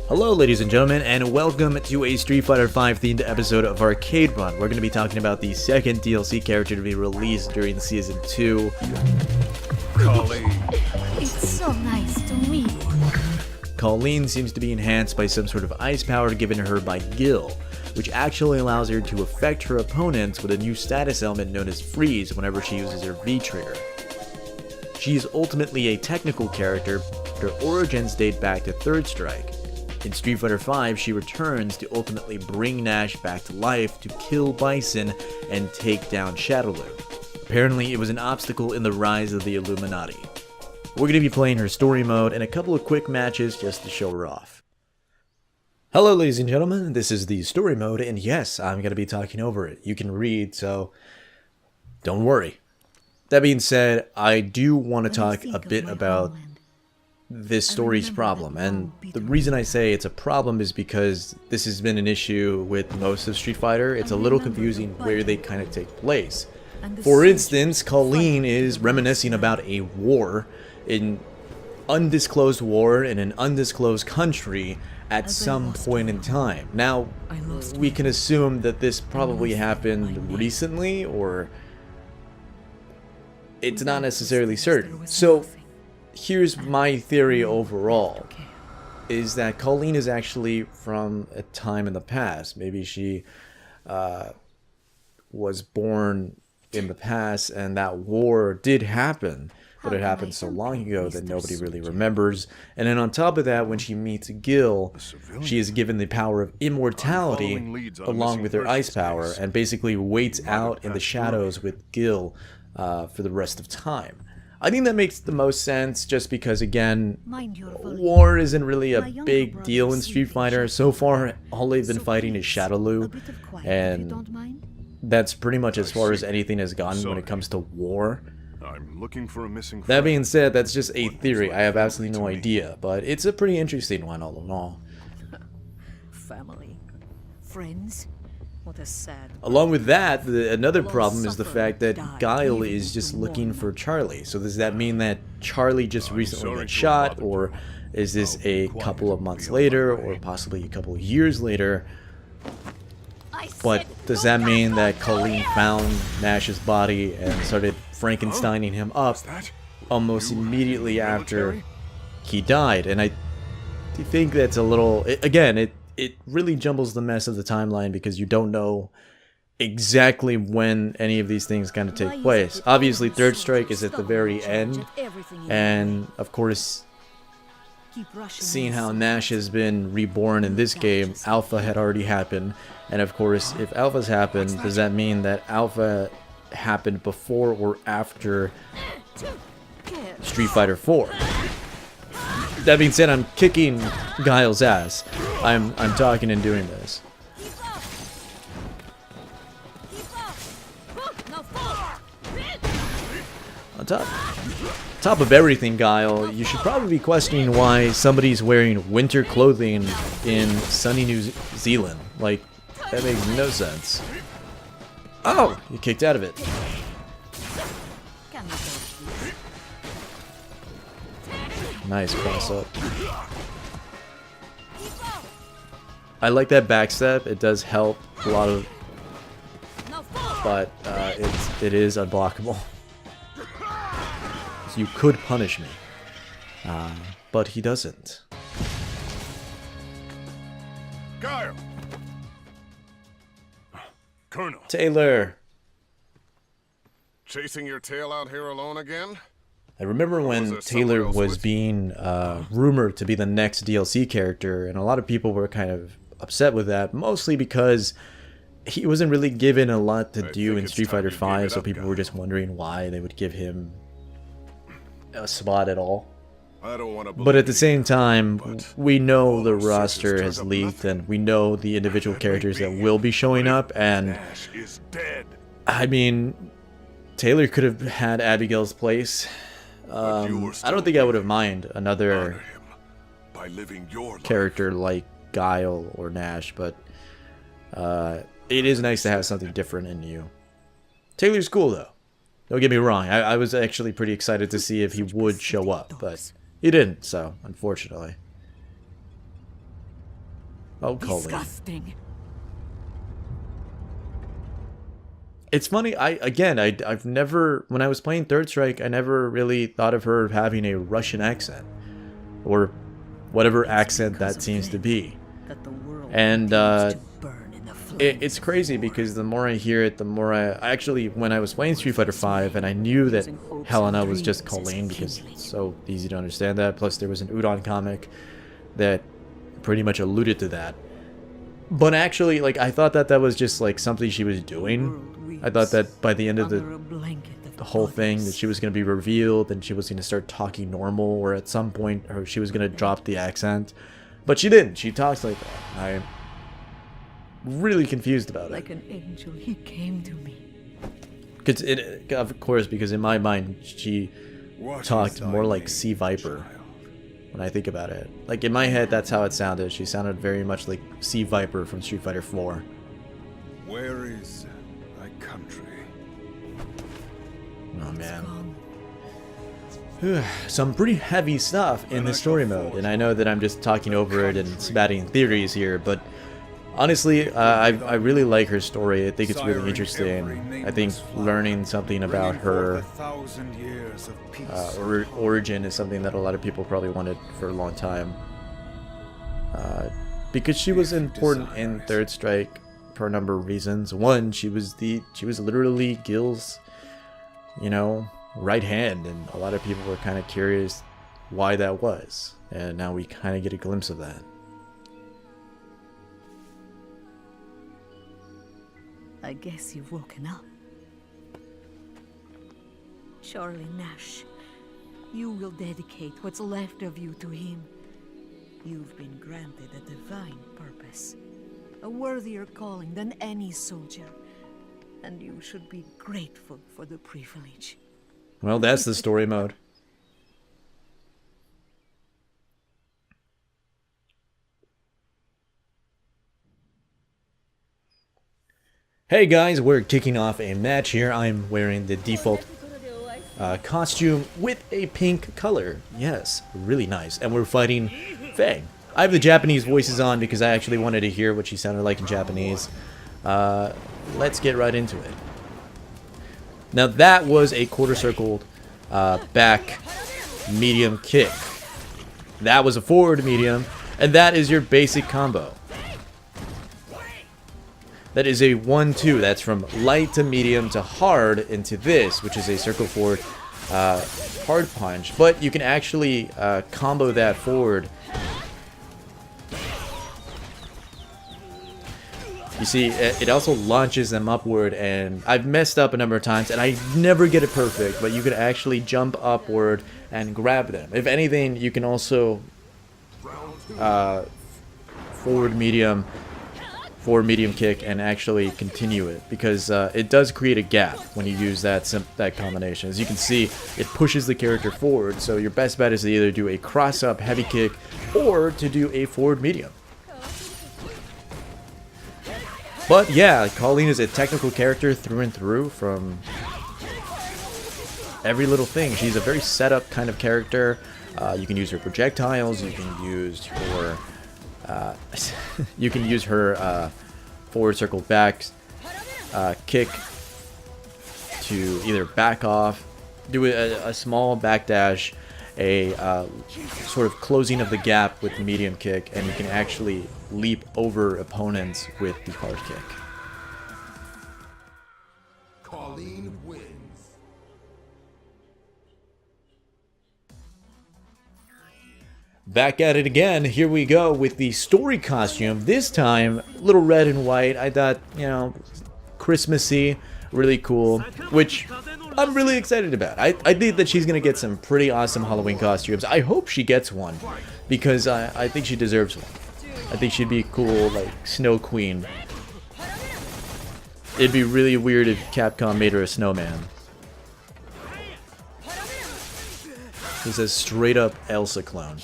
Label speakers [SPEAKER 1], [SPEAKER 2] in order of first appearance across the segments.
[SPEAKER 1] Hello ladies and gentlemen, and welcome to a Street Fighter V themed episode of Arcade Run. We're going to be talking about the second DLC character to be released during Season 2.
[SPEAKER 2] Kolin.
[SPEAKER 3] It's so nice to meet you.
[SPEAKER 1] Kolin seems to be enhanced by some sort of ice power given to her by Gil, which actually allows her to affect her opponents with a new status element known as Freeze whenever she uses her V-trigger. She is ultimately a technical character, but her origins date back to Third Strike. In Street Fighter V, she returns to ultimately bring Nash back to life to kill Bison and take down Shadowloo. Apparently, it was an obstacle in the rise of the Illuminati. We're going to be playing her story mode and a couple of quick matches just to show her off. Hello ladies and gentlemen, this is the story mode, and yes, I'm going to be talking over it. You can read, so don't worry. That being said, I do want to talk a bit about this story's problem, and the reason I say it's a problem is because this has been an issue with most of Street Fighter. It's a little confusing where they kind of take place. For instance, Kolin is reminiscing about a war, an undisclosed war in an undisclosed country at some point in time. Now, we can assume that this probably happened recently, or it's not necessarily certain. So here's my theory overall, is that Kolin is actually from a time in the past. Maybe she was born in the past and that war did happen, but it happened so long ago that nobody really remembers. And then on top of that, when she meets Gil, she is given the power of immortality along with her ice power, and basically waits out in the shadows with Gil for the rest of time. I think that makes the most sense just because, again, war isn't really a big deal in Street Fighter. So far, all they've been fighting is Shadowloo, and that's pretty much as far as anything has gone when it comes to war.
[SPEAKER 2] I'm looking for a missing friend.
[SPEAKER 1] That being said, that's just a theory. I have absolutely no idea, but it's a pretty interesting one all in all.
[SPEAKER 3] Family, friends, what a sad.
[SPEAKER 1] Along with that, another problem is the fact that Guile is just looking for Charlie. So does that mean that Charlie just recently got shot, or is this a couple of months later, or possibly a couple of years later? But does that mean that Kolin found Nash's body and started Frankensteining him up almost immediately after he died? And I think that's a little, again, it really jumbles the mess of the timeline because you don't know exactly when any of these things kind of take place. Obviously, Third Strike is at the very end, and of course, seeing how Nash has been reborn in this game, Alpha had already happened, and of course, if Alpha's happened, does that mean that Alpha happened before or after Street Fighter 4? That being said, I'm kicking Guile's ass. I'm talking and doing this. On top of everything, Guile, you should probably be questioning why somebody's wearing winter clothing in sunny New Zealand. Like, that makes no sense. Oh, you kicked out of it. Nice cross up. I like that backstep. It does help a lot of, but it is unblockable. So you could punish me, but he doesn't.
[SPEAKER 2] Guile. Colonel.
[SPEAKER 1] Taylor.
[SPEAKER 2] Chasing your tail out here alone again?
[SPEAKER 1] I remember when Taylor was being rumored to be the next DLC character, and a lot of people were kind of upset with that, mostly because he wasn't really given a lot to do in Street Fighter V, so people were just wondering why they would give him a spot at all. But at the same time, we know the roster has leaked, and we know the individual characters that will be showing up, and I mean, Taylor could have had Abigail's place. I don't think I would have minded another character like Guile or Nash, but it is nice to have something different in you. Taylor's cool though. Don't get me wrong, I was actually pretty excited to see if he would show up, but he didn't, so unfortunately. Oh, Kolin.
[SPEAKER 3] Disgusting.
[SPEAKER 1] It's funny, I've never, when I was playing Third Strike, I never really thought of her having a Russian accent. Or whatever accent that seems to be.
[SPEAKER 3] That the world
[SPEAKER 1] And,
[SPEAKER 3] continues to burn in the flames
[SPEAKER 1] it's
[SPEAKER 3] of
[SPEAKER 1] crazy
[SPEAKER 3] war.
[SPEAKER 1] because the more I hear it, the more I actually, when I was playing Street Fighter V and I knew that Helena was just Kolin because it's so easy to understand that, plus there was an Udon comic that pretty much alluded to that. But actually, like, I thought that that was just like something she was doing. I thought that by the end of the whole thing that she was going to be revealed and she was going to start talking normal, or at some point or she was going to drop the accent. But she didn't. She talks like that. I'm really confused about
[SPEAKER 3] Like
[SPEAKER 1] it.
[SPEAKER 3] an angel, he came to me.
[SPEAKER 1] Cause of course, because in my mind, she
[SPEAKER 2] What
[SPEAKER 1] talked
[SPEAKER 2] is
[SPEAKER 1] more
[SPEAKER 2] thy
[SPEAKER 1] like
[SPEAKER 2] name,
[SPEAKER 1] Sea Viper.
[SPEAKER 2] child?
[SPEAKER 1] When I think about it. Like, in my head, that's how it sounded. She sounded very much like Sea Viper from Street Fighter 4.
[SPEAKER 2] Where is thy country?
[SPEAKER 1] Oh, man.
[SPEAKER 3] Gone.
[SPEAKER 1] Some pretty heavy stuff in the story mode, and I know that I'm just talking over it and spatting theories here, but honestly, I really like her story. I think it's really interesting. I think learning something about her origin is something that a lot of people probably wanted for a long time. Because she was important in Third Strike for a number of reasons. One, she was literally Gil's, you know, right hand, and a lot of people were kind of curious why that was, and now we kind of get a glimpse of that.
[SPEAKER 3] I guess you've woken up. Charlie Nash, you will dedicate what's left of you to him. You've been granted a divine purpose, a worthier calling than any soldier, and you should be grateful for the privilege.
[SPEAKER 1] Well, that's the story mode. Hey guys, we're kicking off a match here. I'm wearing the default costume with a pink color. Yes, really nice. And we're fighting Faye. I have the Japanese voices on because I actually wanted to hear what she sounded like in Japanese. Let's get right into it. Now that was a quarter circled back medium kick. That was a forward medium, and that is your basic combo. That is a 1-2. That's from light to medium to hard into this, which is a circle forward hard punch. But you can actually combo that forward. You see, it also launches them upward, and I've messed up a number of times, and I never get it perfect, but you can actually jump upward and grab them. If anything, you can also forward medium kick and actually continue it, because it does create a gap when you use that combination. As you can see, it pushes the character forward, so your best bet is to either do a cross-up heavy kick or to do a forward medium. But yeah, Kolin is a technical character through and through from every little thing. She's a very set-up kind of character. You can use her projectiles, you can use her forward circle back kick to either back off, do a small backdash, a sort of closing of the gap with the medium kick, and you can actually leap over opponents with the hard kick.
[SPEAKER 4] Kolin wins.
[SPEAKER 1] Back at it again. Here we go with the story costume. This time, a little red and white. I thought, you know, Christmassy, really cool, which I'm really excited about. I think that she's going to get some pretty awesome Halloween costumes. I hope she gets one, because I think she deserves one. I think she'd be cool, like Snow Queen. It'd be really weird if Capcom made her a snowman. This is a straight up Elsa clone.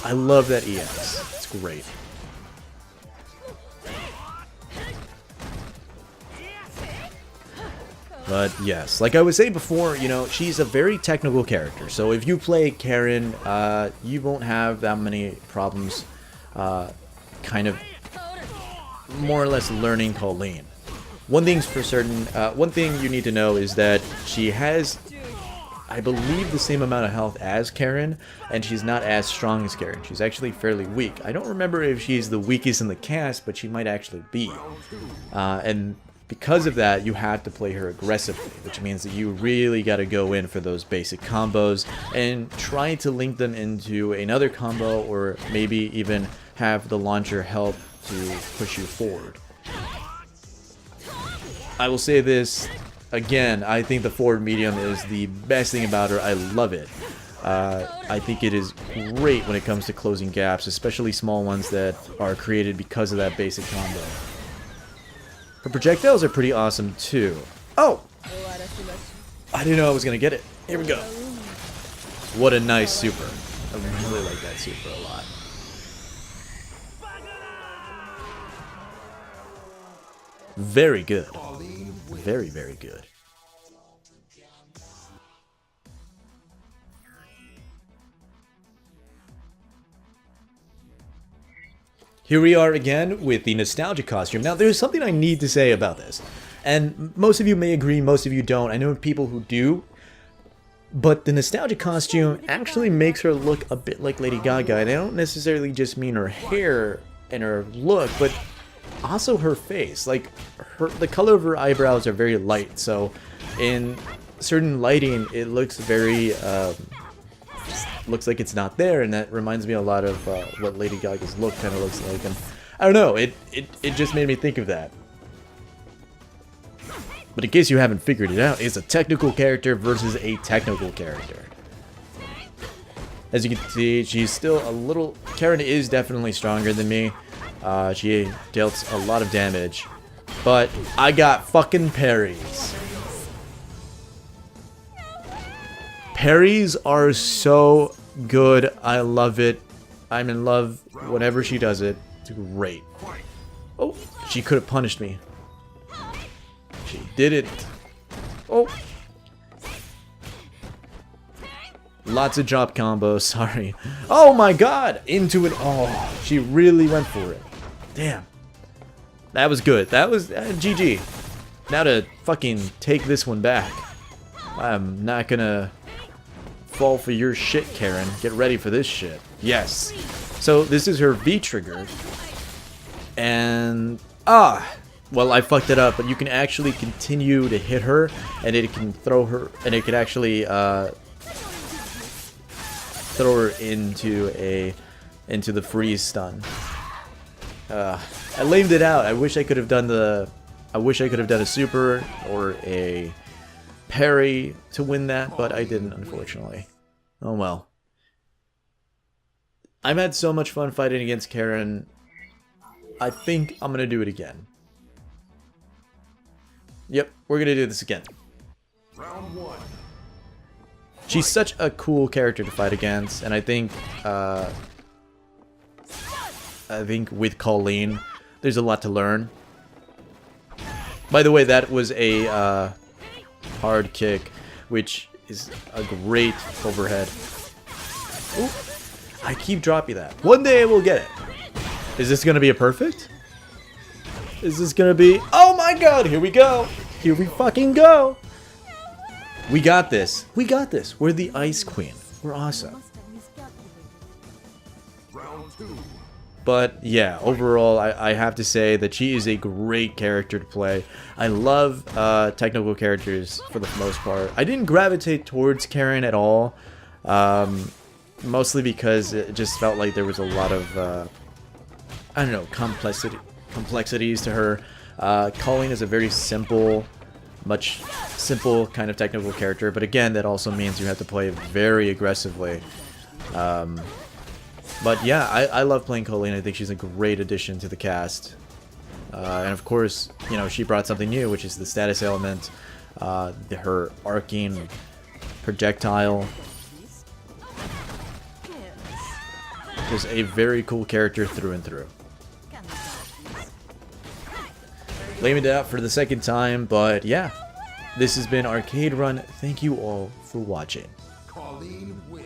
[SPEAKER 1] I love that EX. It's great. But yes, like I was saying before, you know, she's a very technical character. So if you play Karen, you won't have that many problems kind of more or less learning Kolin. One thing's for certain, one thing you need to know is that she has, I believe, the same amount of health as Karen, and she's not as strong as Karen. She's actually fairly weak. I don't remember if she's the weakest in the cast, but she might actually be. And because of that, you have to play her aggressively, which means that you really got to go in for those basic combos and try to link them into another combo, or maybe even have the launcher help to push you forward. I will say this again, I think the forward medium is the best thing about her. I love it. I think it is great when it comes to closing gaps, especially small ones that are created because of that basic combo. Her projectiles are pretty awesome too. Oh! I didn't know I was gonna get it. Here we go. What a nice super. I really like that super a lot. Very good. Very, very good. Here we are again with the nostalgia costume. Now, there's something I need to say about this. And most of you may agree, most of you don't. I know people who do. But the nostalgia costume actually makes her look a bit like Lady Gaga. And I don't necessarily just mean her hair and her look, but also her face. Like, the color of her eyebrows are very light. So, in certain lighting, it looks very... looks like it's not there, and that reminds me a lot of what Lady Gaga's look kind of looks like, and I don't know, it just made me think of that. But in case you haven't figured it out, it's a technical character versus a technical character. As you can see, she's still a little... Karen is definitely stronger than me. She dealt a lot of damage, but I got fucking parries. Parries are so good. I love it. I'm in love whenever she does it. It's great. Oh, she could have punished me. She didn't. Oh. Lots of drop combos. Sorry. Oh my god. Into it. Oh, she really went for it. Damn. That was good. That was GG. Now to fucking take this one back. I'm not gonna... fall for your shit, Karen. Get ready for this shit. Yes. So this is her V trigger. And well, I fucked it up, but you can actually continue to hit her, and it can throw her, and it can actually throw her into the freeze stun. I lamed it out. I wish I could have done a super or a parry to win that, but I didn't, unfortunately. Oh well. I've had so much fun fighting against Karen. I think I'm gonna do it again. Yep, we're gonna do this again.
[SPEAKER 4] Round one.
[SPEAKER 1] She's such a cool character to fight against, and I think with Kolin, there's a lot to learn. By the way, that was a hard kick, which is a great overhead. Ooh, I keep dropping that. One day I will get it. Is this gonna be a perfect? Is this gonna be... Oh my god, here we go. Here we fucking go. We got this. We got this. We're the Ice Queen. We're awesome.
[SPEAKER 4] Round two.
[SPEAKER 1] But yeah, overall, I have to say that she is a great character to play. I love technical characters for the most part. I didn't gravitate towards Karen at all, mostly because it just felt like there was a lot of, I don't know, complexities to her. Kolin is a very simple, much simple kind of technical character, but again, that also means you have to play very aggressively. But yeah, I love playing Kolin. I think she's a great addition to the cast. And of course, you know, she brought something new, which is the status element, her arcing projectile. Just a very cool character through and through. Laying it out for the second time, but yeah. This has been Arcade Run. Thank you all for watching.
[SPEAKER 4] Colleen wins.